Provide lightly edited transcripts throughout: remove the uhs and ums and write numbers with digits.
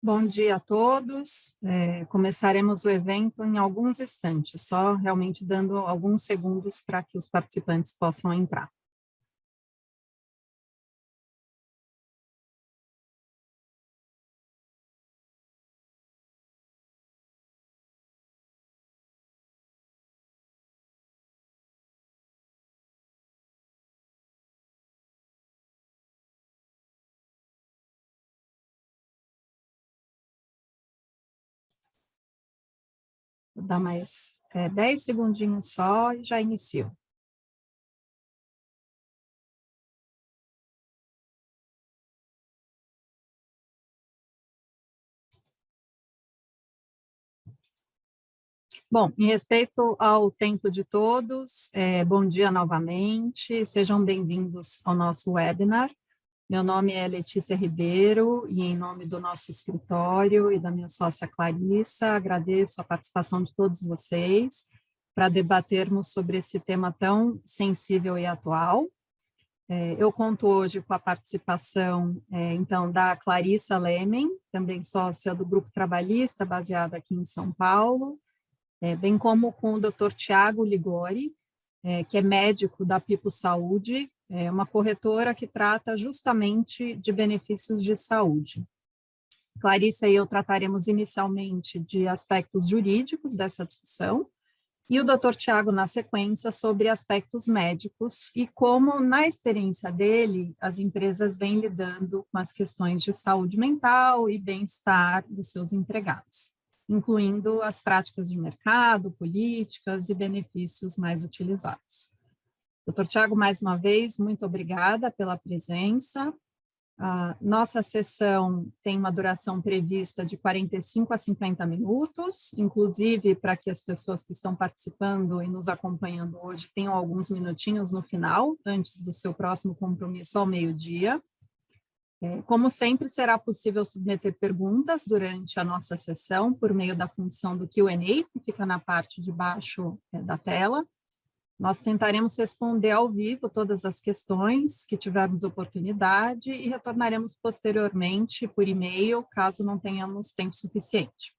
Bom dia a todos. Começaremos o evento em alguns instantes, só realmente dando alguns segundos para que os participantes possam entrar. Vou dar mais 10 segundinhos só e já inicio. Bom, em respeito ao tempo de todos, bom dia novamente, sejam bem-vindos ao nosso webinar. Meu nome é Letícia Ribeiro e em nome do nosso escritório e da minha sócia Clarissa, agradeço a participação de todos vocês para debatermos sobre esse tema tão sensível e atual. Eu conto hoje com a participação, então, da Clarissa Lemen, também sócia do Grupo Trabalhista, baseada aqui em São Paulo, bem como com o Dr. Tiago Ligori, que é médico da Pipo Saúde, uma corretora que trata justamente de benefícios de saúde. Clarissa e eu trataremos inicialmente de aspectos jurídicos dessa discussão, e o Dr. Tiago, na sequência, sobre aspectos médicos e como, na experiência dele, as empresas vêm lidando com as questões de saúde mental e bem-estar dos seus empregados, incluindo as práticas de mercado, políticas e benefícios mais utilizados. Dr. Tiago, mais uma vez, muito obrigada pela presença. A nossa sessão tem uma duração prevista de 45 a 50 minutos, inclusive para que as pessoas que estão participando e nos acompanhando hoje tenham alguns minutinhos no final, antes do seu próximo compromisso ao meio-dia. Como sempre, será possível submeter perguntas durante a nossa sessão por meio da função do Q&A, que fica na parte de baixo da tela. Nós tentaremos responder ao vivo todas as questões que tivermos oportunidade e retornaremos posteriormente por e-mail, caso não tenhamos tempo suficiente.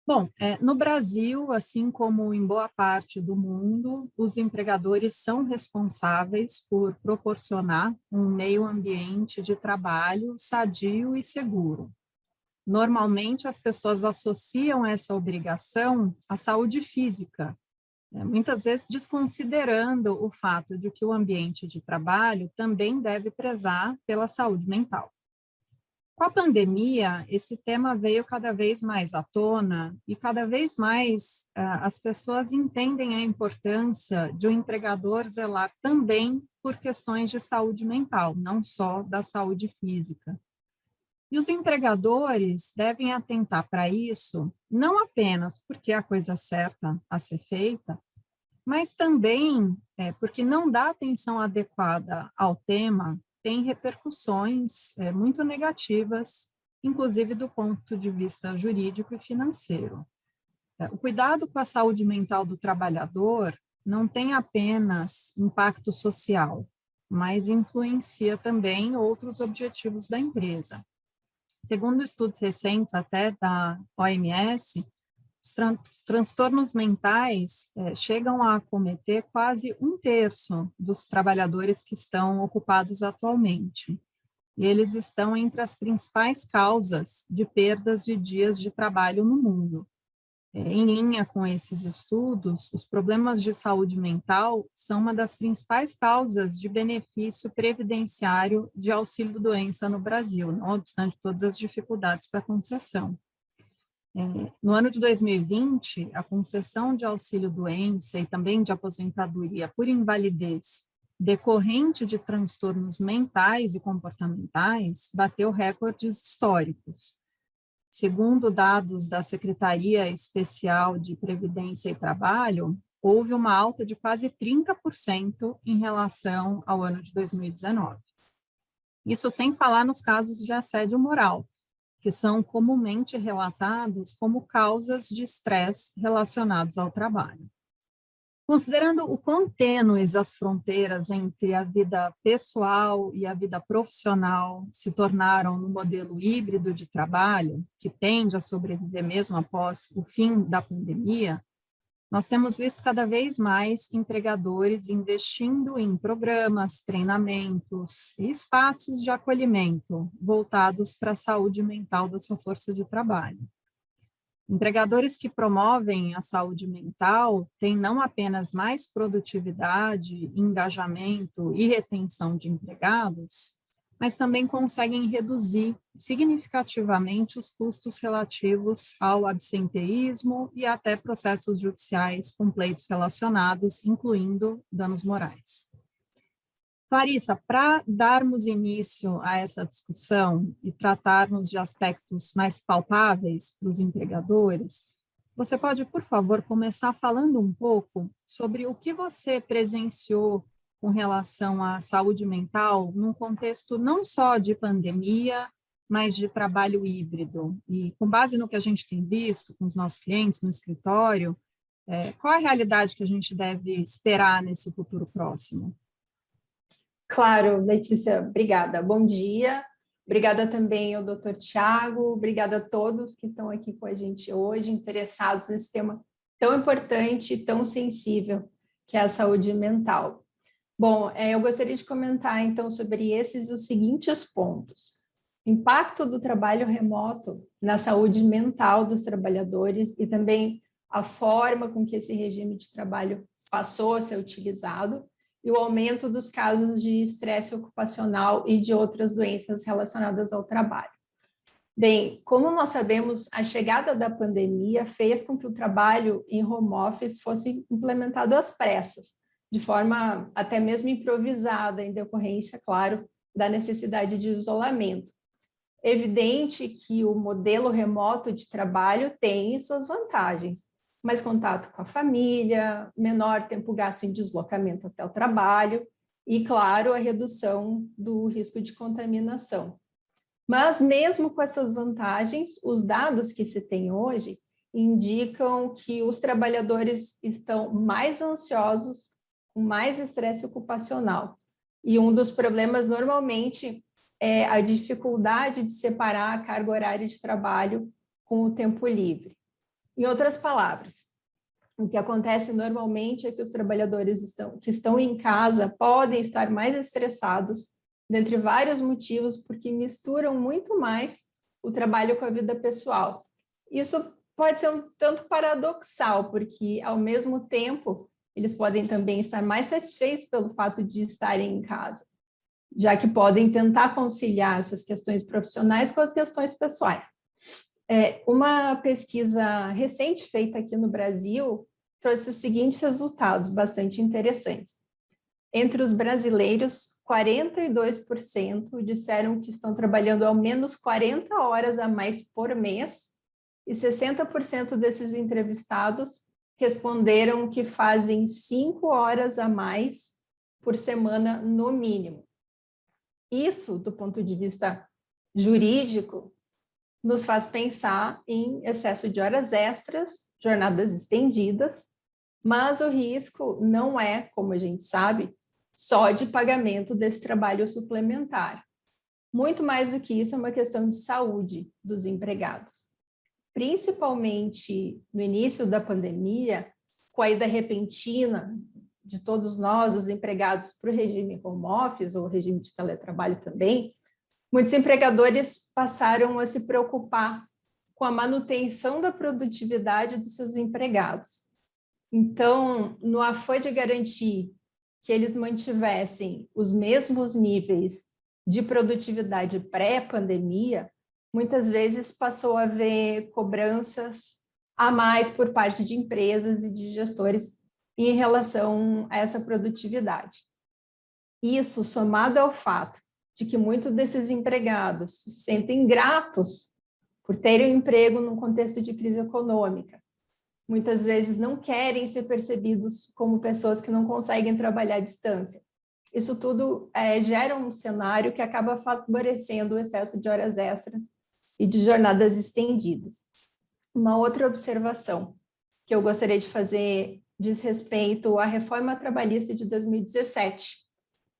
Bom, no Brasil, assim como em boa parte do mundo, os empregadores são responsáveis por proporcionar um meio ambiente de trabalho sadio e seguro. Normalmente, as pessoas associam essa obrigação à saúde física, muitas vezes desconsiderando o fato de que o ambiente de trabalho também deve prezar pela saúde mental. Com a pandemia, esse tema veio cada vez mais à tona e cada vez mais as pessoas entendem a importância de um empregador zelar também por questões de saúde mental, não só da saúde física. E os empregadores devem atentar para isso, não apenas porque é a coisa certa a ser feita, mas também porque não dá atenção adequada ao tema tem repercussões muito negativas, inclusive do ponto de vista jurídico e financeiro. O cuidado com a saúde mental do trabalhador não tem apenas impacto social, mas influencia também outros objetivos da empresa. Segundo estudos recentes até da OMS, os transtornos mentais chegam a acometer quase 1/3 dos trabalhadores que estão ocupados atualmente. E eles estão entre as principais causas de perdas de dias de trabalho no mundo. Em linha com esses estudos, os problemas de saúde mental são uma das principais causas de benefício previdenciário de auxílio-doença no Brasil, não obstante todas as dificuldades para a concessão. No ano de 2020, a concessão de auxílio-doença e também de aposentadoria por invalidez decorrente de transtornos mentais e comportamentais bateu recordes históricos. Segundo dados da Secretaria Especial de Previdência e Trabalho, houve uma alta de quase 30% em relação ao ano de 2019. Isso sem falar nos casos de assédio moral, que são comumente relatados como causas de estresse relacionados ao trabalho. Considerando o quão tênues as fronteiras entre a vida pessoal e a vida profissional se tornaram no modelo híbrido de trabalho, que tende a sobreviver mesmo após o fim da pandemia, nós temos visto cada vez mais empregadores investindo em programas, treinamentos e espaços de acolhimento voltados para a saúde mental da sua força de trabalho. Empregadores que promovem a saúde mental têm não apenas mais produtividade, engajamento e retenção de empregados, mas também conseguem reduzir significativamente os custos relativos ao absenteísmo e até processos judiciais com pleitos relacionados, incluindo danos morais. Clarissa, para darmos início a essa discussão e tratarmos de aspectos mais palpáveis para os empregadores, você pode, por favor, começar falando um pouco sobre o que você presenciou com relação à saúde mental num contexto não só de pandemia, mas de trabalho híbrido. E com base no que a gente tem visto com os nossos clientes no escritório, qual é a realidade que a gente deve esperar nesse futuro próximo? Claro, Letícia, obrigada. Bom dia. Obrigada também ao Dr. Tiago, obrigada a todos que estão aqui com a gente hoje, interessados nesse tema tão importante e tão sensível, que é a saúde mental. Bom, eu gostaria de comentar, então, sobre esses os seguintes pontos. Impacto do trabalho remoto na saúde mental dos trabalhadores e também a forma com que esse regime de trabalho passou a ser utilizado, e o aumento dos casos de estresse ocupacional e de outras doenças relacionadas ao trabalho. Bem, como nós sabemos, a chegada da pandemia fez com que o trabalho em home office fosse implementado às pressas, de forma até mesmo improvisada, em decorrência, claro, da necessidade de isolamento. É evidente que o modelo remoto de trabalho tem suas vantagens, mais contato com a família, menor tempo gasto em deslocamento até o trabalho e, claro, a redução do risco de contaminação. Mas, mesmo com essas vantagens, os dados que se tem hoje indicam que os trabalhadores estão mais ansiosos, com mais estresse ocupacional. E um dos problemas, normalmente, é a dificuldade de separar a carga horária de trabalho com o tempo livre. Em outras palavras, o que acontece normalmente é que os trabalhadores que estão em casa podem estar mais estressados, dentre vários motivos, porque misturam muito mais o trabalho com a vida pessoal. Isso pode ser um tanto paradoxal, porque, ao mesmo tempo, eles podem também estar mais satisfeitos pelo fato de estarem em casa, já que podem tentar conciliar essas questões profissionais com as questões pessoais. Uma pesquisa recente feita aqui no Brasil trouxe os seguintes resultados bastante interessantes. Entre os brasileiros, 42% disseram que estão trabalhando ao menos 40 horas a mais por mês e 60% desses entrevistados responderam que fazem 5 horas a mais por semana no mínimo. Isso, do ponto de vista jurídico, nos faz pensar em excesso de horas extras, jornadas estendidas, mas o risco não é, como a gente sabe, só de pagamento desse trabalho suplementar. Muito mais do que isso, é uma questão de saúde dos empregados. Principalmente no início da pandemia, com a ida repentina de todos nós, os empregados, para o regime home office ou regime de teletrabalho também, muitos empregadores passaram a se preocupar com a manutenção da produtividade dos seus empregados. Então, no afã de garantir que eles mantivessem os mesmos níveis de produtividade pré-pandemia, muitas vezes passou a haver cobranças a mais por parte de empresas e de gestores em relação a essa produtividade. Isso, somado ao fato de que muitos desses empregados se sentem gratos por terem um emprego num contexto de crise econômica, muitas vezes não querem ser percebidos como pessoas que não conseguem trabalhar à distância. Isso tudo gera um cenário que acaba favorecendo o excesso de horas extras e de jornadas estendidas. Uma outra observação que eu gostaria de fazer diz respeito à reforma trabalhista de 2017,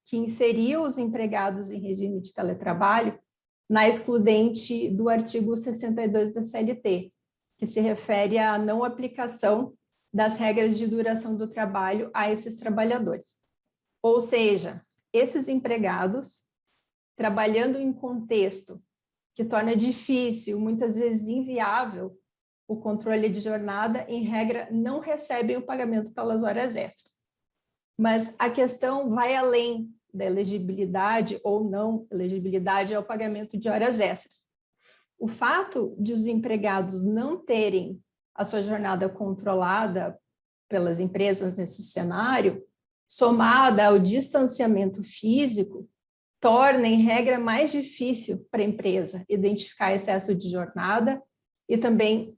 que inseriu os empregados em regime de teletrabalho na excludente do artigo 62 da CLT, que se refere à não aplicação das regras de duração do trabalho a esses trabalhadores. Ou seja, esses empregados, trabalhando em contexto que torna difícil, muitas vezes inviável, o controle de jornada, em regra, não recebem o pagamento pelas horas extras. Mas a questão vai além da elegibilidade ou não elegibilidade ao pagamento de horas extras. O fato de os empregados não terem a sua jornada controlada pelas empresas nesse cenário, somada ao distanciamento físico, torna, em regra, mais difícil para a empresa identificar excesso de jornada e também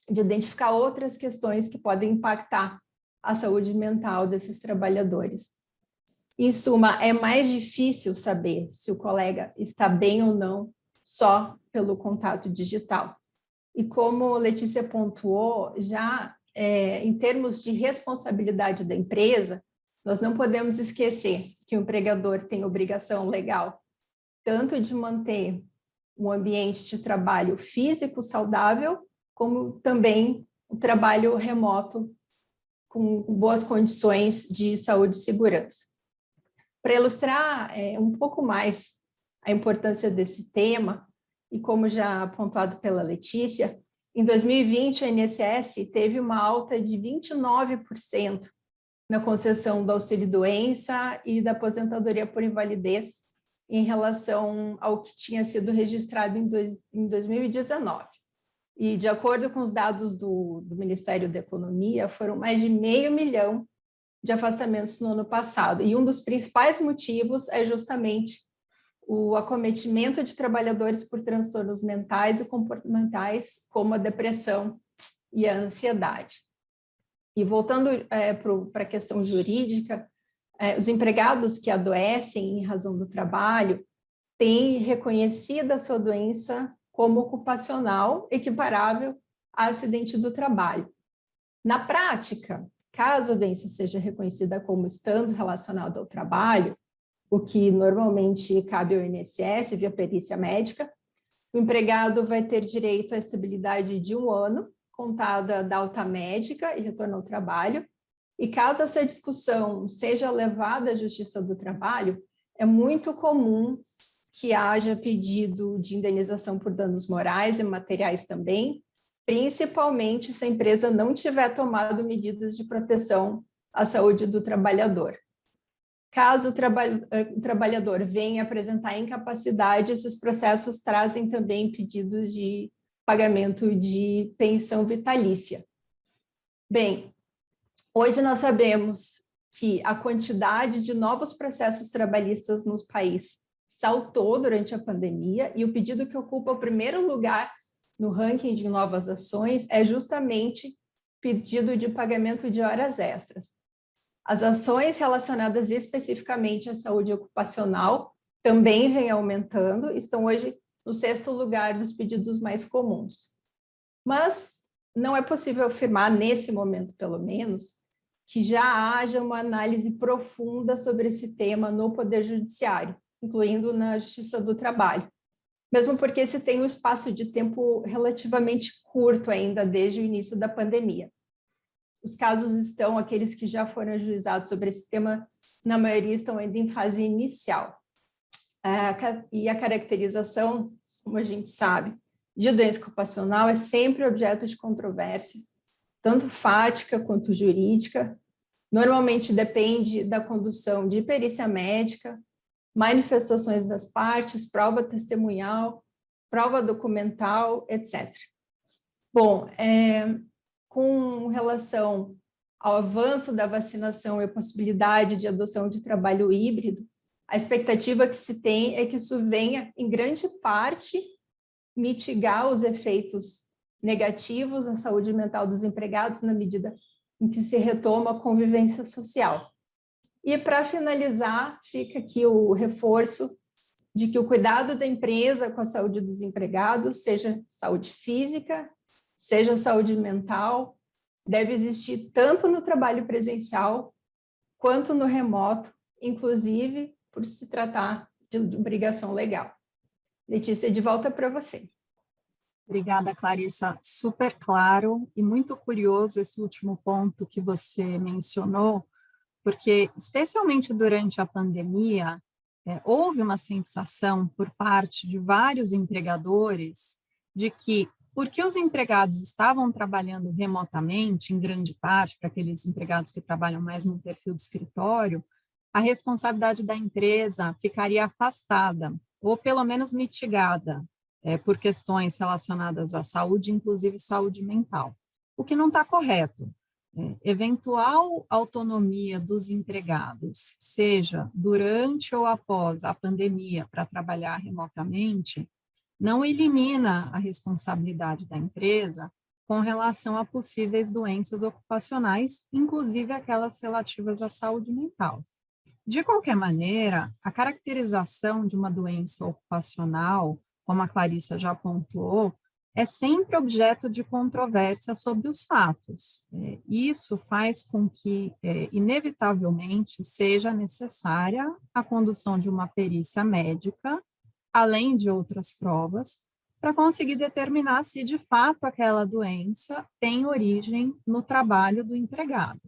de identificar outras questões que podem impactar a saúde mental desses trabalhadores. Em suma, é mais difícil saber se o colega está bem ou não só pelo contato digital. E como Letícia pontuou, já em termos de responsabilidade da empresa, nós não podemos esquecer que o empregador tem obrigação legal tanto de manter um ambiente de trabalho físico saudável, como também o trabalho remoto com boas condições de saúde e segurança. Para ilustrar um pouco mais a importância desse tema, e como já apontado pela Letícia, em 2020 a INSS teve uma alta de 29% na concessão do auxílio-doença e da aposentadoria por invalidez em relação ao que tinha sido registrado em 2019. E, de acordo com os dados do Ministério da Economia, foram mais de 500 mil de afastamentos no ano passado. E um dos principais motivos é justamente o acometimento de trabalhadores por transtornos mentais e comportamentais, como a depressão e a ansiedade. E voltando para a questão jurídica, os empregados que adoecem em razão do trabalho têm reconhecido a sua doença como ocupacional, equiparável a acidente do trabalho. Na prática, caso a doença seja reconhecida como estando relacionada ao trabalho, o que normalmente cabe ao INSS via perícia médica, o empregado vai ter direito à estabilidade de 1 ano, contada da alta médica e retorno ao trabalho. E caso essa discussão seja levada à Justiça do Trabalho, é muito comum que haja pedido de indenização por danos morais e materiais também, principalmente se a empresa não tiver tomado medidas de proteção à saúde do trabalhador. Caso o trabalhador venha apresentar incapacidade, esses processos trazem também pedidos de pagamento de pensão vitalícia. Bem, hoje nós sabemos que a quantidade de novos processos trabalhistas no país saltou durante a pandemia e o pedido que ocupa o primeiro lugar no ranking de novas ações é justamente pedido de pagamento de horas extras. As ações relacionadas especificamente à saúde ocupacional também vêm aumentando, estão hoje no 6º lugar dos pedidos mais comuns. Mas não é possível afirmar, nesse momento pelo menos, que já haja uma análise profunda sobre esse tema no Poder Judiciário, incluindo na Justiça do Trabalho, mesmo porque se tem um espaço de tempo relativamente curto ainda desde o início da pandemia. Os casos estão, aqueles que já foram ajuizados sobre esse tema, na maioria estão ainda em fase inicial. E a caracterização, como a gente sabe, de doença ocupacional é sempre objeto de controvérsia, tanto fática quanto jurídica. Normalmente depende da condução de perícia médica, manifestações das partes, prova testemunhal, prova documental, etc. Bom, com relação ao avanço da vacinação e a possibilidade de adoção de trabalho híbrido, a expectativa que se tem é que isso venha, em grande parte, mitigar os efeitos negativos na saúde mental dos empregados na medida em que se retoma a convivência social. E, para finalizar, fica aqui o reforço de que o cuidado da empresa com a saúde dos empregados, seja saúde física, seja saúde mental, deve existir tanto no trabalho presencial quanto no remoto, inclusive por se tratar de obrigação legal. Letícia, de volta para você. Obrigada, Clarissa. Super claro e muito curioso esse último ponto que você mencionou, porque, especialmente durante a pandemia, houve uma sensação por parte de vários empregadores de que, porque os empregados estavam trabalhando remotamente, em grande parte, para aqueles empregados que trabalham mais no perfil de escritório, a responsabilidade da empresa ficaria afastada, ou pelo menos mitigada, por questões relacionadas à saúde, inclusive saúde mental, o que não está correto. Eventual autonomia dos empregados, seja durante ou após a pandemia para trabalhar remotamente, não elimina a responsabilidade da empresa com relação a possíveis doenças ocupacionais, inclusive aquelas relativas à saúde mental. De qualquer maneira, a caracterização de uma doença ocupacional, como a Clarissa já pontuou, é sempre objeto de controvérsia sobre os fatos. Isso faz com que, inevitavelmente, seja necessária a condução de uma perícia médica, além de outras provas, para conseguir determinar se, de fato, aquela doença tem origem no trabalho do empregado.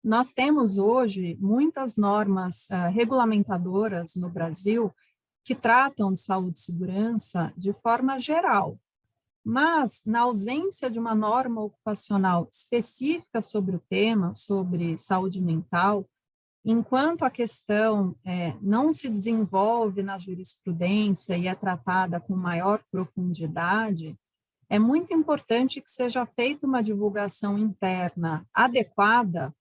Nós temos hoje muitas normas regulamentadoras no Brasil que tratam de saúde e segurança de forma geral, mas na ausência de uma norma ocupacional específica sobre o tema, sobre saúde mental, enquanto a questão não se desenvolve na jurisprudência e é tratada com maior profundidade, é muito importante que seja feita uma divulgação interna adequada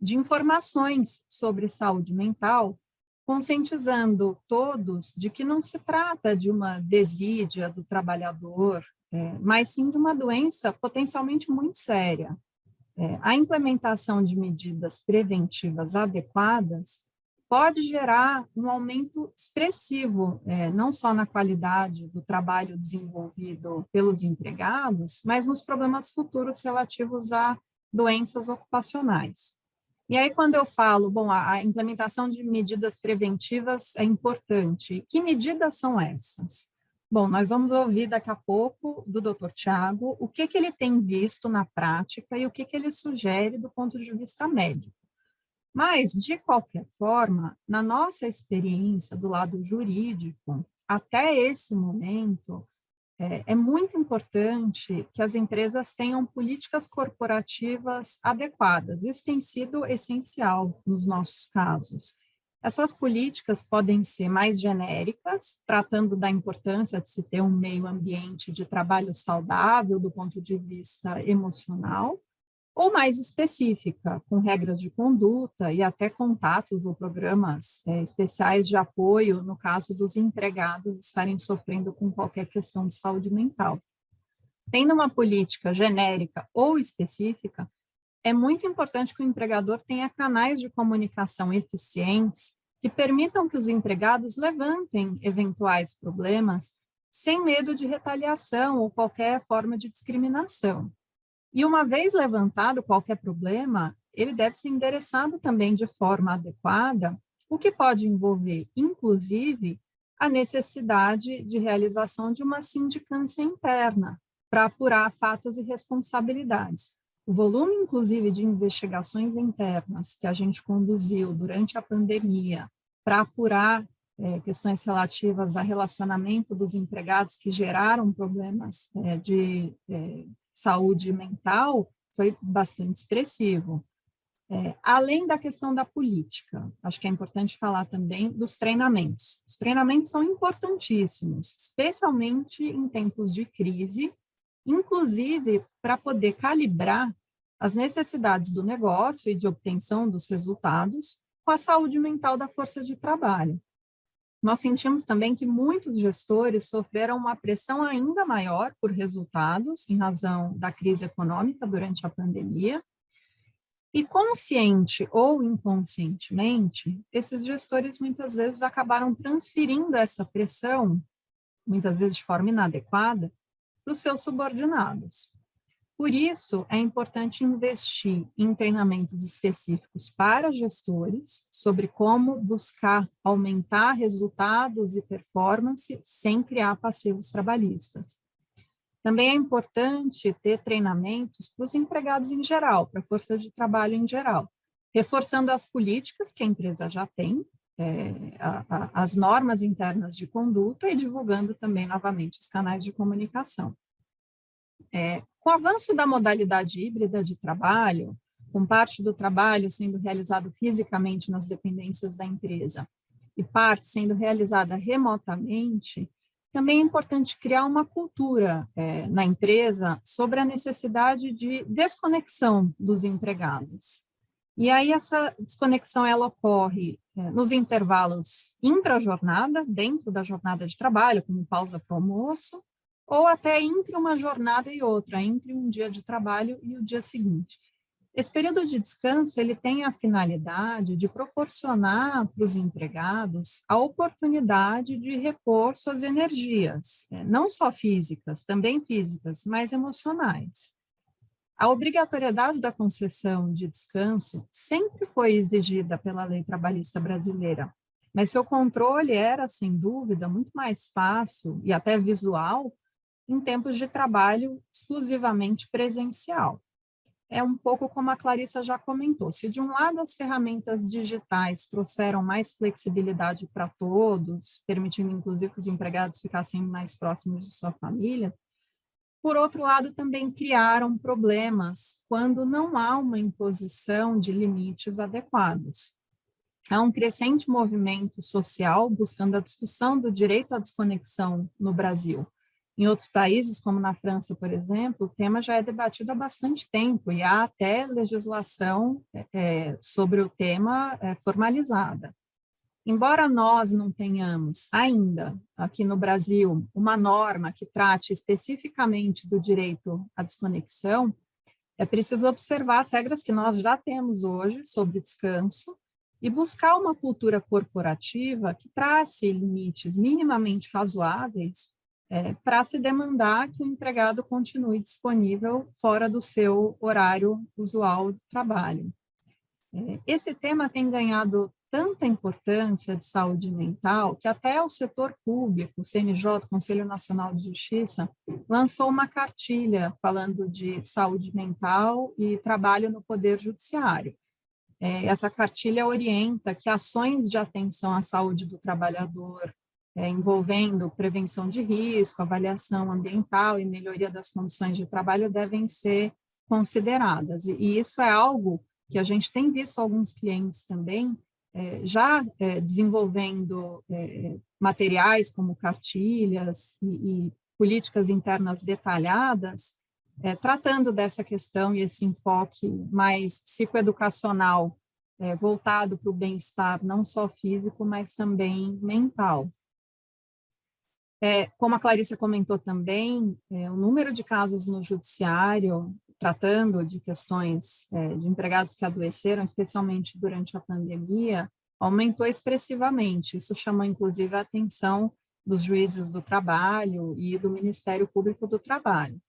de informações sobre saúde mental, conscientizando todos de que não se trata de uma desídia do trabalhador, mas sim de uma doença potencialmente muito séria. A implementação de medidas preventivas adequadas pode gerar um aumento expressivo, não só na qualidade do trabalho desenvolvido pelos empregados, mas nos problemas futuros relativos a doenças ocupacionais. E aí, quando eu falo, bom, a implementação de medidas preventivas é importante. Que medidas são essas? Bom, nós vamos ouvir daqui a pouco do Dr. Tiago o que ele tem visto na prática e o que ele sugere do ponto de vista médico. Mas, de qualquer forma, na nossa experiência do lado jurídico, até esse momento, é muito importante que as empresas tenham políticas corporativas adequadas. Isso tem sido essencial nos nossos casos. Essas políticas podem ser mais genéricas, tratando da importância de se ter um meio ambiente de trabalho saudável do ponto de vista emocional, ou mais específica, com regras de conduta e até contatos ou programas especiais de apoio no caso dos empregados estarem sofrendo com qualquer questão de saúde mental. Tendo uma política genérica ou específica, é muito importante que o empregador tenha canais de comunicação eficientes que permitam que os empregados levantem eventuais problemas sem medo de retaliação ou qualquer forma de discriminação. E uma vez levantado qualquer problema, ele deve ser endereçado também de forma adequada, o que pode envolver, inclusive, a necessidade de realização de uma sindicância interna para apurar fatos e responsabilidades. O volume, inclusive, de investigações internas que a gente conduziu durante a pandemia para apurar questões relativas ao relacionamento dos empregados que geraram problemas de saúde mental foi bastante expressivo. Além da questão da política, acho que é importante falar também dos treinamentos. Os treinamentos são importantíssimos, especialmente em tempos de crise, inclusive para poder calibrar as necessidades do negócio e de obtenção dos resultados com a saúde mental da força de trabalho. Nós sentimos também que muitos gestores sofreram uma pressão ainda maior por resultados, em razão da crise econômica durante a pandemia, e consciente ou inconscientemente, esses gestores muitas vezes acabaram transferindo essa pressão, muitas vezes de forma inadequada, para os seus subordinados. Por isso, é importante investir em treinamentos específicos para gestores sobre como buscar aumentar resultados e performance sem criar passivos trabalhistas. Também é importante ter treinamentos para os empregados em geral, para a força de trabalho em geral, reforçando as políticas que a empresa já tem, as normas internas de conduta e divulgando também novamente os canais de comunicação. Com o avanço da modalidade híbrida de trabalho, com parte do trabalho sendo realizado fisicamente nas dependências da empresa e parte sendo realizada remotamente, também é importante criar uma cultura na empresa sobre a necessidade de desconexão dos empregados. E aí essa desconexão ela ocorre nos intervalos intra-jornada, dentro da jornada de trabalho, como pausa para o almoço, ou até entre uma jornada e outra, entre um dia de trabalho e o dia seguinte. Esse período de descanso, ele tem a finalidade de proporcionar para os empregados a oportunidade de repor suas energias, não só físicas, também físicas, mas emocionais. A obrigatoriedade da concessão de descanso sempre foi exigida pela lei trabalhista brasileira, mas seu controle era, sem dúvida, muito mais fácil e até visual em tempos de trabalho exclusivamente presencial. É um pouco como a Clarissa já comentou, se de um lado as ferramentas digitais trouxeram mais flexibilidade para todos, permitindo inclusive que os empregados ficassem mais próximos de sua família, por outro lado também criaram problemas quando não há uma imposição de limites adequados. Há um crescente movimento social buscando a discussão do direito à desconexão no Brasil. Em outros países, como na França, por exemplo, o tema já é debatido há bastante tempo e há até legislação sobre o tema formalizada. Embora nós não tenhamos ainda, aqui no Brasil, uma norma que trate especificamente do direito à desconexão, é preciso observar as regras que nós já temos hoje sobre descanso e buscar uma cultura corporativa que trace limites minimamente razoáveis para se demandar que o empregado continue disponível fora do seu horário usual de trabalho. Esse tema tem ganhado tanta importância de saúde mental que até o setor público, o CNJ, Conselho Nacional de Justiça, lançou uma cartilha falando de saúde mental e trabalho no Poder Judiciário. Essa cartilha orienta que ações de atenção à saúde do trabalhador, envolvendo prevenção de risco, avaliação ambiental e melhoria das condições de trabalho devem ser consideradas. E isso é algo que a gente tem visto alguns clientes também já desenvolvendo materiais como cartilhas e políticas internas detalhadas, tratando dessa questão e esse enfoque mais psicoeducacional voltado para o bem-estar não só físico, mas também mental. Como a Clarissa comentou também, o número de casos no judiciário, tratando de questões de empregados que adoeceram, especialmente durante a pandemia, aumentou expressivamente. Isso chamou, inclusive, a atenção dos juízes do trabalho e do Ministério Público do Trabalho.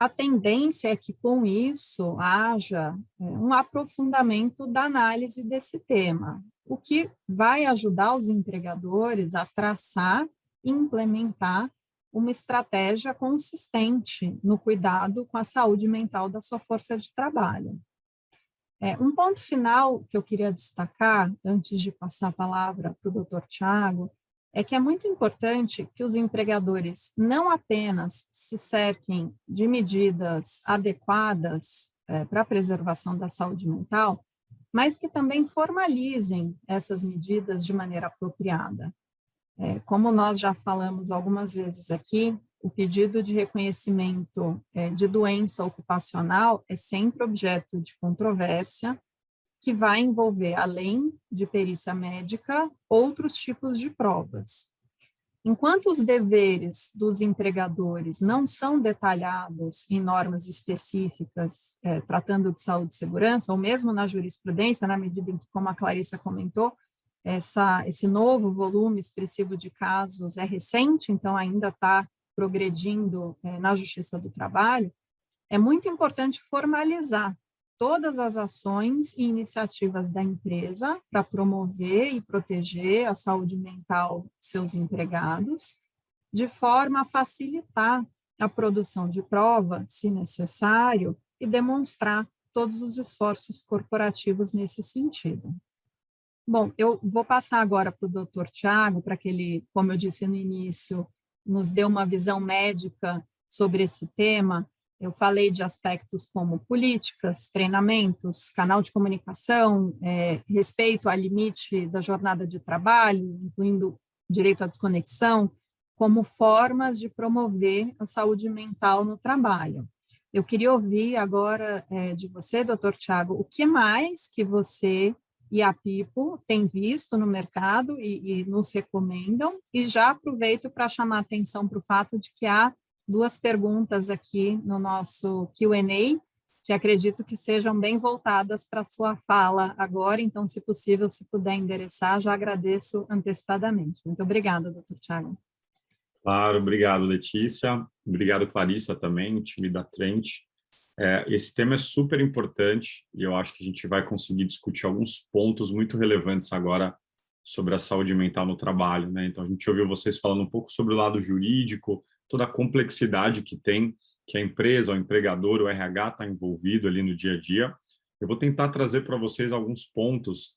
A tendência é que, com isso, haja um aprofundamento da análise desse tema, o que vai ajudar os empregadores a traçar e implementar uma estratégia consistente no cuidado com a saúde mental da sua força de trabalho. Um ponto final que eu queria destacar, antes de passar a palavra para o Dr. Tiago, é que é muito importante que os empregadores não apenas se cerquem de medidas adequadas para a preservação da saúde mental, mas que também formalizem essas medidas de maneira apropriada. Como nós já falamos algumas vezes aqui, o pedido de reconhecimento de doença ocupacional é sempre objeto de controvérsia, que vai envolver, além de perícia médica, outros tipos de provas. Enquanto os deveres dos empregadores não são detalhados em normas específicas, tratando de saúde e segurança, ou mesmo na jurisprudência, na medida em que, como a Clarissa comentou, esse novo volume expressivo de casos é recente, então ainda está progredindo na Justiça do Trabalho, é muito importante formalizar todas as ações e iniciativas da empresa para promover e proteger a saúde mental de seus empregados, de forma a facilitar a produção de prova, se necessário, e demonstrar todos os esforços corporativos nesse sentido. Bom, eu vou passar agora para o Dr. Tiago, para que ele, como eu disse no início, nos dê uma visão médica sobre esse tema. Eu falei de aspectos como políticas, treinamentos, canal de comunicação, respeito ao limite da jornada de trabalho, incluindo direito à desconexão, como formas de promover a saúde mental no trabalho. Eu queria ouvir agora de você, doutor Tiago, o que mais que você e a Pipo têm visto no mercado e nos recomendam, e já aproveito para chamar a atenção para o fato de que há 2 perguntas aqui no nosso Q&A, que acredito que sejam bem voltadas para a sua fala agora, então, se possível, se puder endereçar, já agradeço antecipadamente. Muito obrigada, doutor Tiago. Claro, obrigado, Letícia. Obrigado, Clarissa, também, time da Trent. Esse tema é super importante e eu acho que a gente vai conseguir discutir alguns pontos muito relevantes agora sobre a saúde mental no trabalho, né? Então, a gente ouviu vocês falando um pouco sobre o lado jurídico, toda a complexidade que tem, que a empresa, o empregador, o RH está envolvido ali no dia a dia. Eu vou tentar trazer para vocês alguns pontos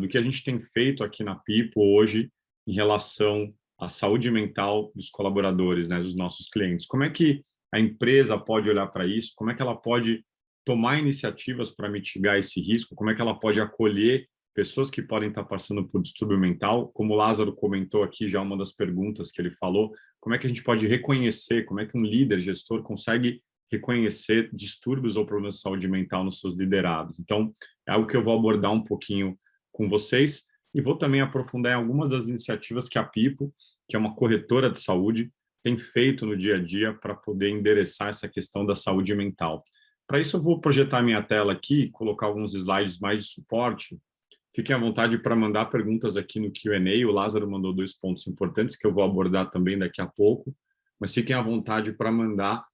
do que a gente tem feito aqui na Pipo hoje em relação à saúde mental dos colaboradores, né, dos nossos clientes. Como é que a empresa pode olhar para isso? Como é que ela pode tomar iniciativas para mitigar esse risco? Como é que ela pode acolher pessoas que podem estar passando por distúrbio mental? Como o Lázaro comentou aqui, já uma das perguntas que ele falou, como é que a gente pode reconhecer, como é que um líder, gestor, consegue reconhecer distúrbios ou problemas de saúde mental nos seus liderados? Então, é algo que eu vou abordar um pouquinho com vocês e vou também aprofundar em algumas das iniciativas que a Pipo, que é uma corretora de saúde, tem feito no dia a dia para poder endereçar essa questão da saúde mental. Para isso, eu vou projetar minha tela aqui, colocar alguns slides mais de suporte. Fiquem à vontade para mandar perguntas aqui no Q&A. O Lázaro mandou 2 pontos importantes que eu vou abordar também daqui a pouco, mas fiquem à vontade para mandar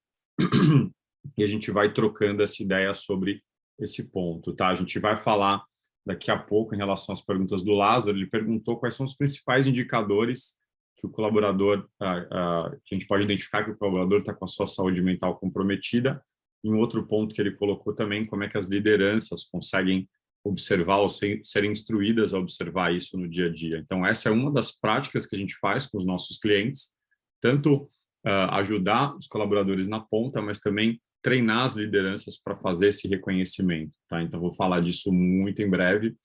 e a gente vai trocando essa ideia sobre esse ponto, tá? A gente vai falar daqui a pouco em relação às perguntas do Lázaro. Ele perguntou quais são os principais indicadores que o colaborador, que a gente pode identificar que o colaborador está com a sua saúde mental comprometida. E um outro ponto que ele colocou também, como é que as lideranças conseguem observar ou serem instruídas a observar isso no dia a dia. Então, essa é uma das práticas que a gente faz com os nossos clientes, tanto ajudar os colaboradores na ponta, mas também treinar as lideranças para fazer esse reconhecimento, tá? Então, vou falar disso muito em breve.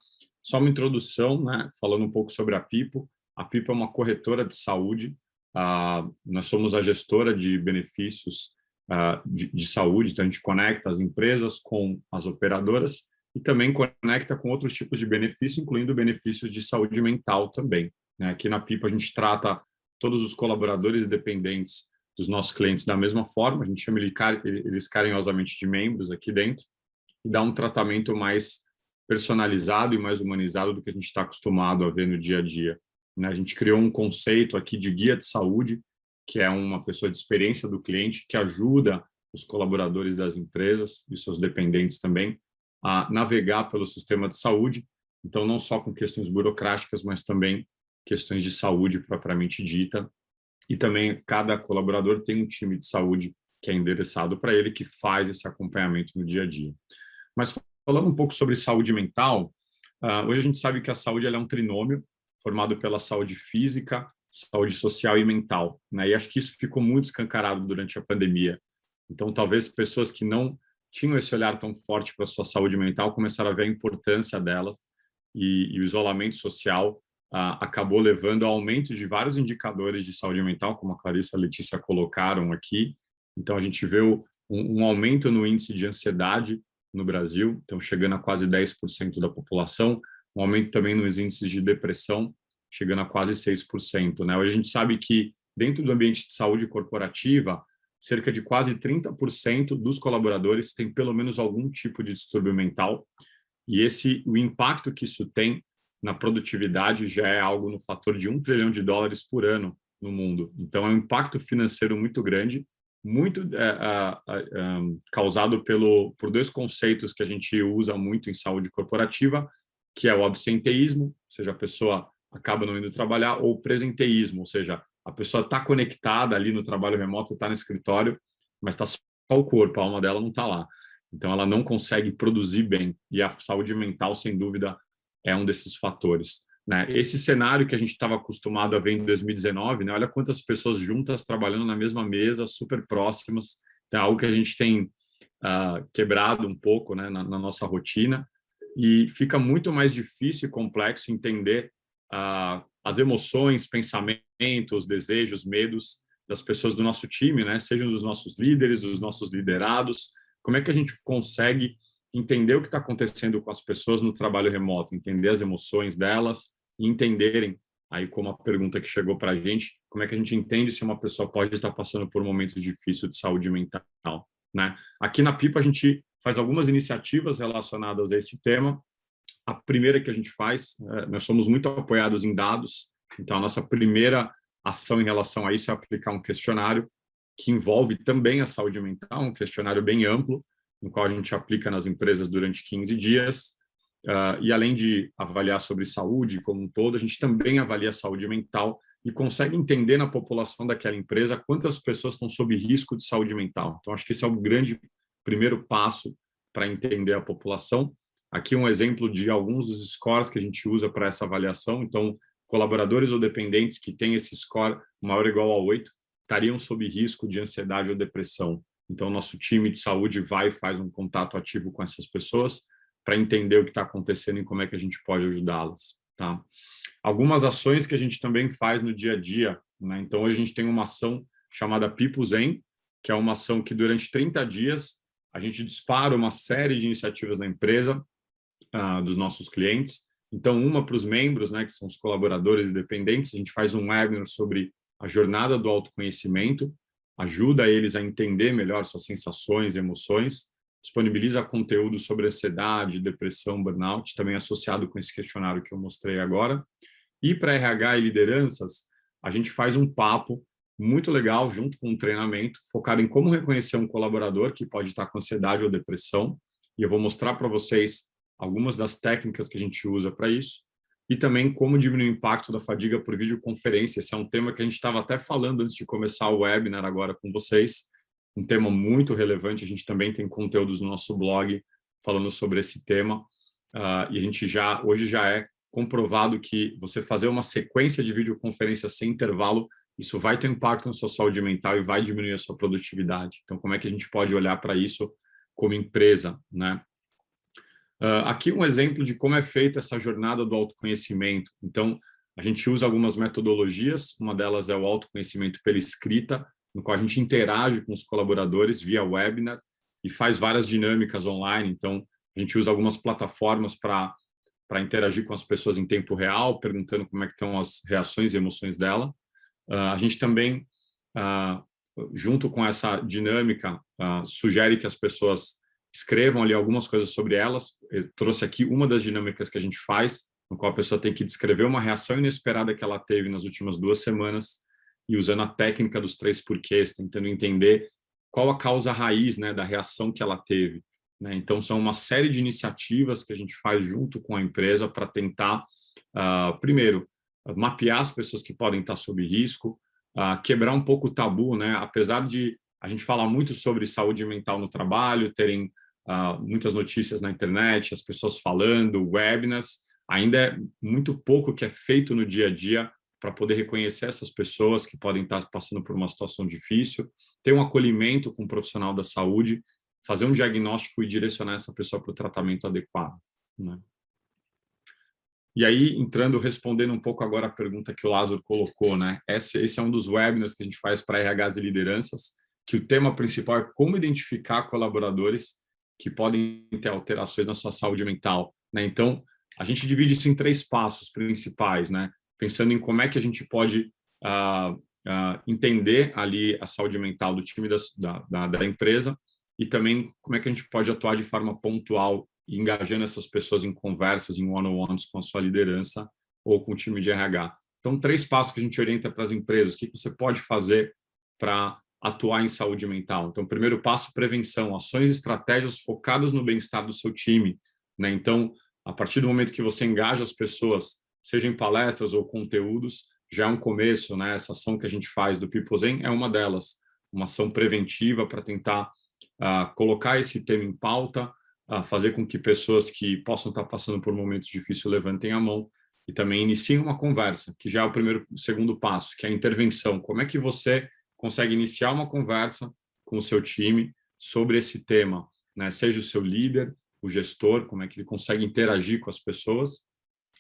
Só uma introdução, né? Falando um pouco sobre a Pipo. A Pipo é uma corretora de saúde. Nós somos a gestora de benefícios de saúde, então a gente conecta as empresas com as operadoras e também conecta com outros tipos de benefício, incluindo benefícios de saúde mental também, né? Aqui na Pipo a gente trata todos os colaboradores e dependentes dos nossos clientes da mesma forma, a gente chama eles carinhosamente de membros aqui dentro, e dá um tratamento mais personalizado e mais humanizado do que a gente está acostumado a ver no dia a dia, né? A gente criou um conceito aqui de guia de saúde, que é uma pessoa de experiência do cliente que ajuda os colaboradores das empresas e seus dependentes também a navegar pelo sistema de saúde, então não só com questões burocráticas, mas também questões de saúde propriamente dita. E também cada colaborador tem um time de saúde que é endereçado para ele, que faz esse acompanhamento no dia a dia. Mas falando um pouco sobre saúde mental, hoje a gente sabe que a saúde ela é um trinômio formado pela saúde física, saúde social e mental, né? E acho que isso ficou muito escancarado durante a pandemia. Então, talvez pessoas que não tinham esse olhar tão forte para a sua saúde mental começaram a ver a importância delas e o isolamento social acabou levando ao aumento de vários indicadores de saúde mental, como a Clarissa e a Letícia colocaram aqui. Então, a gente vê um aumento no índice de ansiedade no Brasil, então chegando a quase 10% da população, um aumento também nos índices de depressão, chegando a quase 6%, né? Hoje a gente sabe que dentro do ambiente de saúde corporativa, cerca de quase 30% dos colaboradores têm pelo menos algum tipo de distúrbio mental, e o impacto que isso tem na produtividade já é algo no fator de $1 trilhão por ano no mundo. Então, é um impacto financeiro muito grande, muito causado por dois conceitos que a gente usa muito em saúde corporativa, que é o absenteísmo, ou seja, a pessoa acaba não indo trabalhar, ou o presenteísmo, ou seja, a pessoa está conectada ali no trabalho remoto, está no escritório, mas está só o corpo, a alma dela não está lá. Então, ela não consegue produzir bem. E a saúde mental, sem dúvida, é um desses fatores, né? Esse cenário que a gente estava acostumado a ver em 2019, né? Olha quantas pessoas juntas trabalhando na mesma mesa, super próximas. Então, é algo que a gente tem quebrado um pouco, né, na nossa rotina. E fica muito mais difícil e complexo entender as emoções, pensamentos, desejos, medos das pessoas do nosso time, né? Sejam dos nossos líderes, dos nossos liderados. Como é que a gente consegue entender o que está acontecendo com as pessoas no trabalho remoto, entender as emoções delas e entenderem, aí como a pergunta que chegou para a gente, como é que a gente entende se uma pessoa pode estar passando por um momento difícil de saúde mental, né? Aqui na Pipa a gente faz algumas iniciativas relacionadas a esse tema. A primeira que a gente faz, nós somos muito apoiados em dados, então a nossa primeira ação em relação a isso é aplicar um questionário que envolve também a saúde mental, um questionário bem amplo, no qual a gente aplica nas empresas durante 15 dias, e além de avaliar sobre saúde como um todo, a gente também avalia a saúde mental e consegue entender na população daquela empresa quantas pessoas estão sob risco de saúde mental. Então, acho que esse é o grande primeiro passo para entender a população. Aqui um exemplo de alguns dos scores que a gente usa para essa avaliação. Então, colaboradores ou dependentes que têm esse score maior ou igual a 8 estariam sob risco de ansiedade ou depressão. Então, nosso time de saúde vai e faz um contato ativo com essas pessoas para entender o que está acontecendo e como é que a gente pode ajudá-las, tá? Algumas ações que a gente também faz no dia a dia, né? Então, hoje a gente tem uma ação chamada Pipo Zen, que é uma ação que durante 30 dias a gente dispara uma série de iniciativas na empresa, dos nossos clientes. Então, uma para os membros, né, que são os colaboradores e dependentes, a gente faz um webinar sobre a jornada do autoconhecimento, ajuda eles a entender melhor suas sensações e emoções, disponibiliza conteúdo sobre ansiedade, depressão, burnout, também associado com esse questionário que eu mostrei agora. E para RH e lideranças, a gente faz um papo muito legal, junto com um treinamento, focado em como reconhecer um colaborador que pode estar com ansiedade ou depressão. E eu vou mostrar para vocês algumas das técnicas que a gente usa para isso. E também como diminuir o impacto da fadiga por videoconferência. Esse é um tema que a gente estava até falando antes de começar o webinar agora com vocês. Um tema muito relevante. A gente também tem conteúdos no nosso blog falando sobre esse tema. E a gente hoje já é comprovado que você fazer uma sequência de videoconferência sem intervalo, isso vai ter impacto na sua saúde mental e vai diminuir a sua produtividade. Então, como é que a gente pode olhar para isso como empresa, né? Aqui um exemplo de como é feita essa jornada do autoconhecimento. Então, a gente usa algumas metodologias, uma delas é o autoconhecimento pela escrita, no qual a gente interage com os colaboradores via webinar e faz várias dinâmicas online. Então, a gente usa algumas plataformas para interagir com as pessoas em tempo real, perguntando como é que estão as reações e emoções dela. A gente também, junto com essa dinâmica, sugere que as pessoas escrevam ali algumas coisas sobre elas. Eu trouxe aqui uma das dinâmicas que a gente faz, no qual a pessoa tem que descrever uma reação inesperada que ela teve nas últimas 2 semanas e usando a técnica dos 3 porquês, tentando entender qual a causa raiz, né, da reação que ela teve, né? Então, são uma série de iniciativas que a gente faz junto com a empresa para tentar, primeiro, mapear as pessoas que podem estar sob risco, quebrar um pouco o tabu, né? Apesar de a gente falar muito sobre saúde mental no trabalho, terem muitas notícias na internet, as pessoas falando, webinars, ainda é muito pouco que é feito no dia a dia para poder reconhecer essas pessoas que podem estar passando por uma situação difícil, ter um acolhimento com um profissional da saúde, fazer um diagnóstico e direcionar essa pessoa para o tratamento adequado, né? E aí, respondendo um pouco agora a pergunta que o Lázaro colocou, né? Esse é um dos webinars que a gente faz para RHs e lideranças, que o tema principal é como identificar colaboradores que podem ter alterações na sua saúde mental, né? Então, a gente divide isso em 3 passos principais, né? Pensando em como é que a gente pode entender ali a saúde mental do time da empresa e também como é que a gente pode atuar de forma pontual, engajando essas pessoas em conversas, em one-on-ones com a sua liderança ou com o time de RH. Então, 3 passos que a gente orienta para as empresas. O que você pode fazer para atuar em saúde mental? Então, primeiro passo, prevenção, ações e estratégias focadas no bem-estar do seu time, né? Então, a partir do momento que você engaja as pessoas, seja em palestras ou conteúdos, já é um começo, né? Essa ação que a gente faz do People Zen é uma delas, uma ação preventiva para tentar colocar esse tema em pauta, fazer com que pessoas que possam estar passando por momentos difíceis levantem a mão e também iniciem uma conversa, que já é o segundo passo, que é a intervenção. Como é que você consegue iniciar uma conversa com o seu time sobre esse tema, né? Seja o seu líder, o gestor, como é que ele consegue interagir com as pessoas.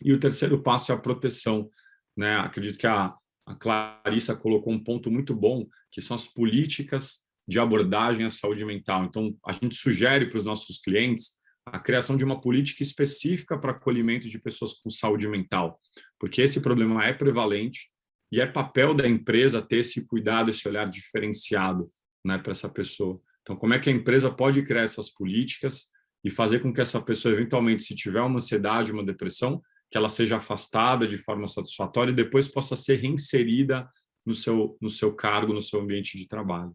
E o terceiro passo é a proteção, né? Acredito que a Clarissa colocou um ponto muito bom, que são as políticas de abordagem à saúde mental. Então, a gente sugere para os nossos clientes a criação de uma política específica para acolhimento de pessoas com saúde mental, porque esse problema é prevalente e é papel da empresa ter esse cuidado, esse olhar diferenciado, né, para essa pessoa. Então, como é que a empresa pode criar essas políticas e fazer com que essa pessoa, eventualmente, se tiver uma ansiedade, uma depressão, que ela seja afastada de forma satisfatória e depois possa ser reinserida no seu cargo, no seu ambiente de trabalho.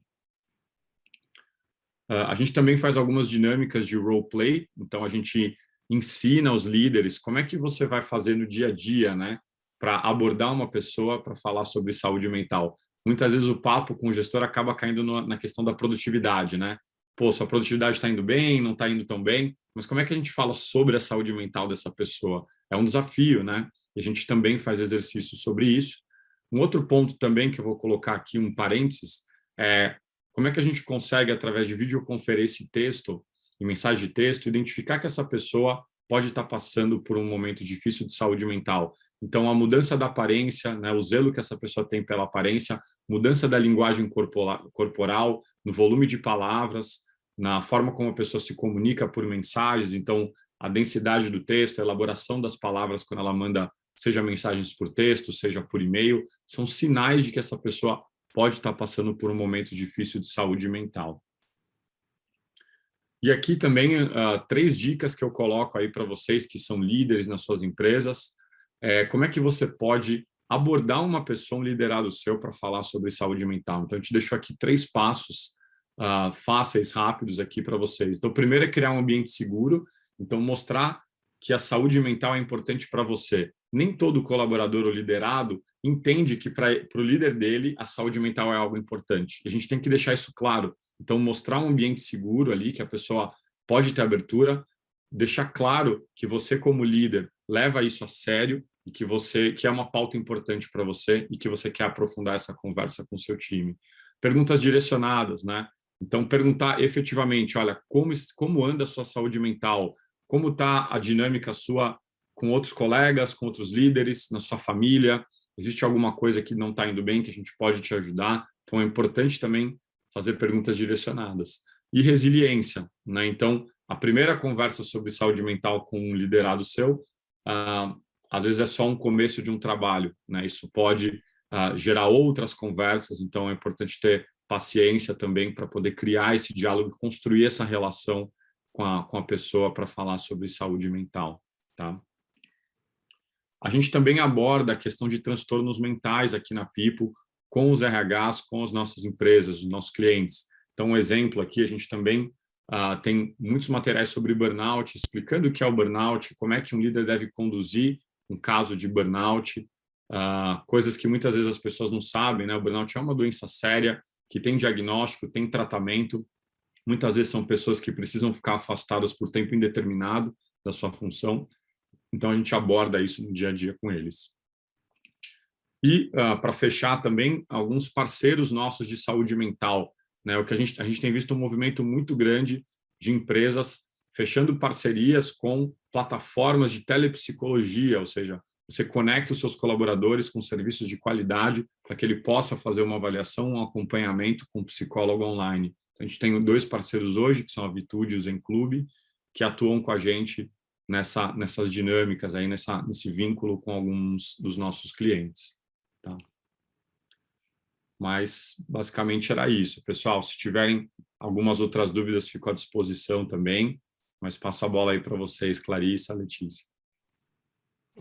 A gente também faz algumas dinâmicas de roleplay, então a gente ensina os líderes como é que você vai fazer no dia a dia, né, para abordar uma pessoa para falar sobre saúde mental. Muitas vezes o papo com o gestor acaba caindo na questão da produtividade, né? Pô, sua produtividade está indo bem, não está indo tão bem, mas como é que a gente fala sobre a saúde mental dessa pessoa? É um desafio, né? E a gente também faz exercícios sobre isso. Um outro ponto também que eu vou colocar aqui, um parênteses, é como é que a gente consegue, através de videoconferência e texto, e mensagem de texto, identificar que essa pessoa pode estar passando por um momento difícil de saúde mental. Então, a mudança da aparência, né, o zelo que essa pessoa tem pela aparência, mudança da linguagem corporal, no volume de palavras, na forma como a pessoa se comunica por mensagens, então, a densidade do texto, a elaboração das palavras quando ela manda, seja mensagens por texto, seja por e-mail, são sinais de que essa pessoa pode estar passando por um momento difícil de saúde mental. E aqui também 3 dicas que eu coloco aí para vocês que são líderes nas suas empresas. Como é que você pode abordar uma pessoa, um liderado seu, para falar sobre saúde mental? Então, eu te deixo aqui 3 passos fáceis, rápidos aqui para vocês. Então, o primeiro é criar um ambiente seguro. Então, mostrar que a saúde mental é importante para você. Nem todo colaborador ou liderado entende que para o líder dele a saúde mental é algo importante. A gente tem que deixar isso claro. Então, mostrar um ambiente seguro ali, que a pessoa pode ter abertura, deixar claro que você, como líder, leva isso a sério e que é uma pauta importante para você e que você quer aprofundar essa conversa com o seu time. Perguntas direcionadas, né? Então, perguntar efetivamente, olha, como anda a sua saúde mental? Como está a dinâmica sua com outros colegas, com outros líderes, na sua família? Existe alguma coisa que não está indo bem, que a gente pode te ajudar? Então, é importante também fazer perguntas direcionadas. E resiliência, né? Então, a primeira conversa sobre saúde mental com um liderado seu, às vezes é só um começo de um trabalho, né? Isso pode gerar outras conversas, então é importante ter paciência também para poder criar esse diálogo e construir essa relação com a pessoa para falar sobre saúde mental, tá? A gente também aborda a questão de transtornos mentais aqui na People, com os RHs, com as nossas empresas, os nossos clientes. Então, um exemplo aqui, a gente também tem muitos materiais sobre burnout, explicando o que é o burnout, como é que um líder deve conduzir um caso de burnout, coisas que muitas vezes as pessoas não sabem, né? O burnout é uma doença séria, que tem diagnóstico, tem tratamento. Muitas vezes são pessoas que precisam ficar afastadas por tempo indeterminado da sua função. Então, a gente aborda isso no dia a dia com eles. E, para fechar também, alguns parceiros nossos de saúde mental, né? O que a gente tem visto um movimento muito grande de empresas fechando parcerias com plataformas de telepsicologia, ou seja, você conecta os seus colaboradores com serviços de qualidade para que ele possa fazer uma avaliação, um acompanhamento com um psicólogo online. Então, a gente tem 2 parceiros hoje, que são a Vitude e o Zen Club, que atuam com a gente nessas dinâmicas, aí, nesse vínculo com alguns dos nossos clientes. Tá? Mas, basicamente, era isso. Pessoal, se tiverem algumas outras dúvidas, fico à disposição também, mas passo a bola aí para vocês, Clarissa, Letícia.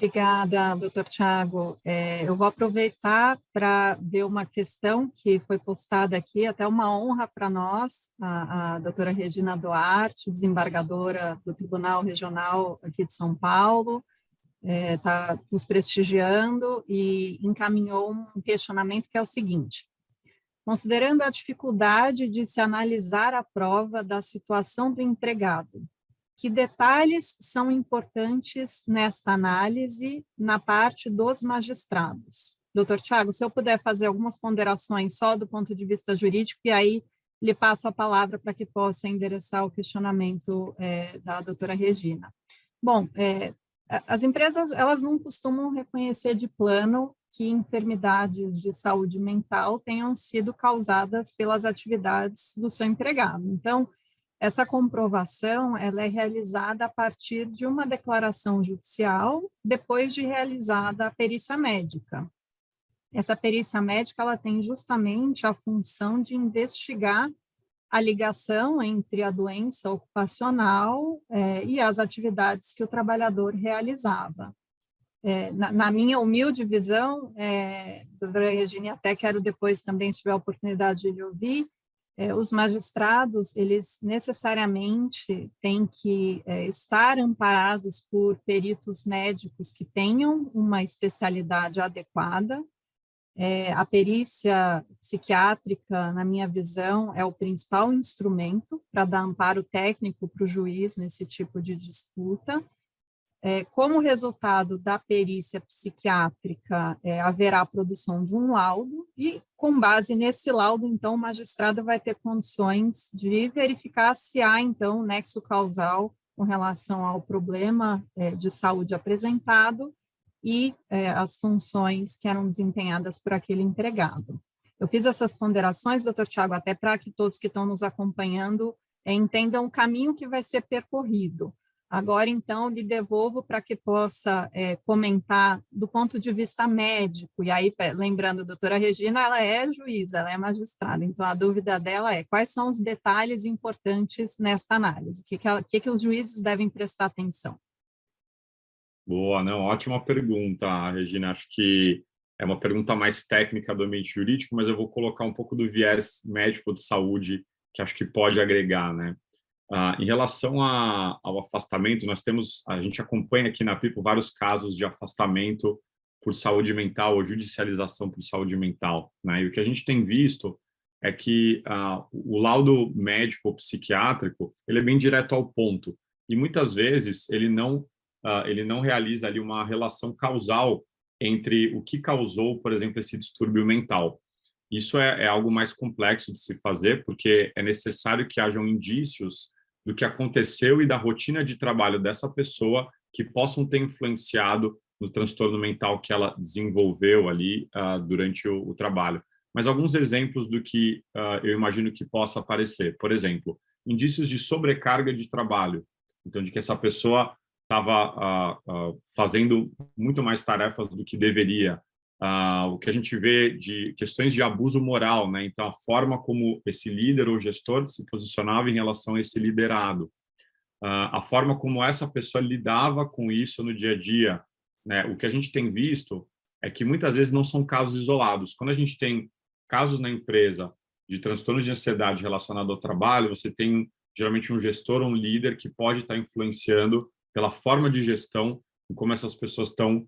Obrigada, doutor Tiago. Eu vou aproveitar para ver uma questão que foi postada aqui, até uma honra para nós, a doutora Regina Duarte, desembargadora do Tribunal Regional aqui de São Paulo, está nos prestigiando e encaminhou um questionamento que é o seguinte: considerando a dificuldade de se analisar a prova da situação do empregado, que detalhes são importantes nesta análise na parte dos magistrados? Doutor Tiago, se eu puder fazer algumas ponderações só do ponto de vista jurídico, e aí lhe passo a palavra para que possa endereçar o questionamento da doutora Regina. Bom, as empresas, elas não costumam reconhecer de plano que enfermidades de saúde mental tenham sido causadas pelas atividades do seu empregado. Então, essa comprovação, ela é realizada a partir de uma declaração judicial, depois de realizada a perícia médica. Essa perícia médica, ela tem justamente a função de investigar a ligação entre a doença ocupacional e as atividades que o trabalhador realizava. Na minha humilde visão, doutora Regina, até quero depois também, se tiver a oportunidade de lhe ouvir, os magistrados, eles necessariamente têm que estar amparados por peritos médicos que tenham uma especialidade adequada. A perícia psiquiátrica, na minha visão, é o principal instrumento para dar amparo técnico para o juiz nesse tipo de disputa. Como resultado da perícia psiquiátrica, haverá a produção de um laudo e, com base nesse laudo, então, o magistrado vai ter condições de verificar se há, então, nexo causal com relação ao problema de saúde apresentado e as funções que eram desempenhadas por aquele empregado. Eu fiz essas ponderações, doutor Tiago, até para que todos que estão nos acompanhando entendam o caminho que vai ser percorrido. Agora, então, lhe devolvo para que possa comentar do ponto de vista médico, e aí, lembrando, a doutora Regina, ela é juíza, ela é magistrada, então a dúvida dela é quais são os detalhes importantes nesta análise, o que os juízes devem prestar atenção? Boa, não, ótima pergunta, Regina. Acho que é uma pergunta mais técnica do ambiente jurídico, mas eu vou colocar um pouco do viés médico de saúde, que acho que pode agregar, né? Em relação ao afastamento, a gente acompanha aqui na PIPO vários casos de afastamento por saúde mental ou judicialização por saúde mental, né? E o que a gente tem visto é que o laudo médico ou psiquiátrico, ele é bem direto ao ponto, e muitas vezes ele não realiza ali uma relação causal entre o que causou, por exemplo, esse distúrbio mental. Isso é algo mais complexo de se fazer, porque é necessário que hajam indícios do que aconteceu e da rotina de trabalho dessa pessoa que possam ter influenciado no transtorno mental que ela desenvolveu ali durante o trabalho. Mas alguns exemplos do que eu imagino que possa aparecer. Por exemplo, indícios de sobrecarga de trabalho. Então, de que essa pessoa estava fazendo muito mais tarefas do que deveria. O que a gente vê de questões de abuso moral, né? Então, a forma como esse líder ou gestor se posicionava em relação a esse liderado, a forma como essa pessoa lidava com isso no dia a dia, né? O que a gente tem visto é que muitas vezes não são casos isolados. Quando a gente tem casos na empresa de transtornos de ansiedade relacionado ao trabalho, você tem geralmente um gestor ou um líder que pode estar influenciando pela forma de gestão e como essas pessoas estão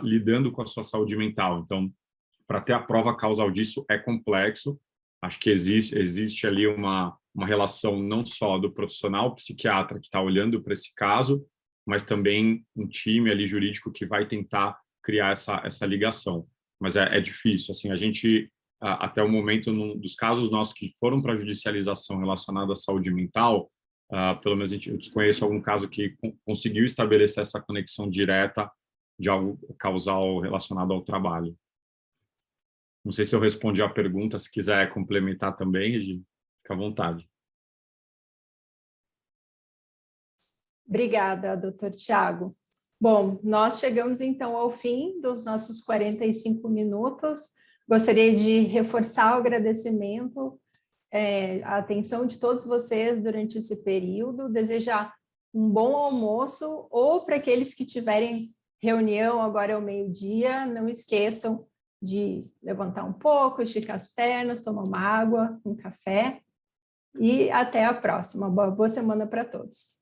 lidando com a sua saúde mental. Então, para ter a prova causal disso é complexo. Acho que existe ali uma relação não só do profissional psiquiatra que está olhando para esse caso, mas também um time ali jurídico que vai tentar criar essa ligação. Mas é difícil. Assim, a gente, até o momento, dos casos nossos que foram para a judicialização relacionada à saúde mental, pelo menos eu desconheço algum caso que conseguiu estabelecer essa conexão direta de algo causal relacionado ao trabalho. Não sei se eu respondi a pergunta, se quiser complementar também, Regi, fica à vontade. Obrigada, doutor Tiago. Bom, nós chegamos então ao fim dos nossos 45 minutos. Gostaria de reforçar o agradecimento, a atenção de todos vocês durante esse período, desejar um bom almoço ou para aqueles que tiverem reunião agora é o meio-dia. Não esqueçam de levantar um pouco, esticar as pernas, tomar uma água, um café. E até a próxima. Boa semana para todos.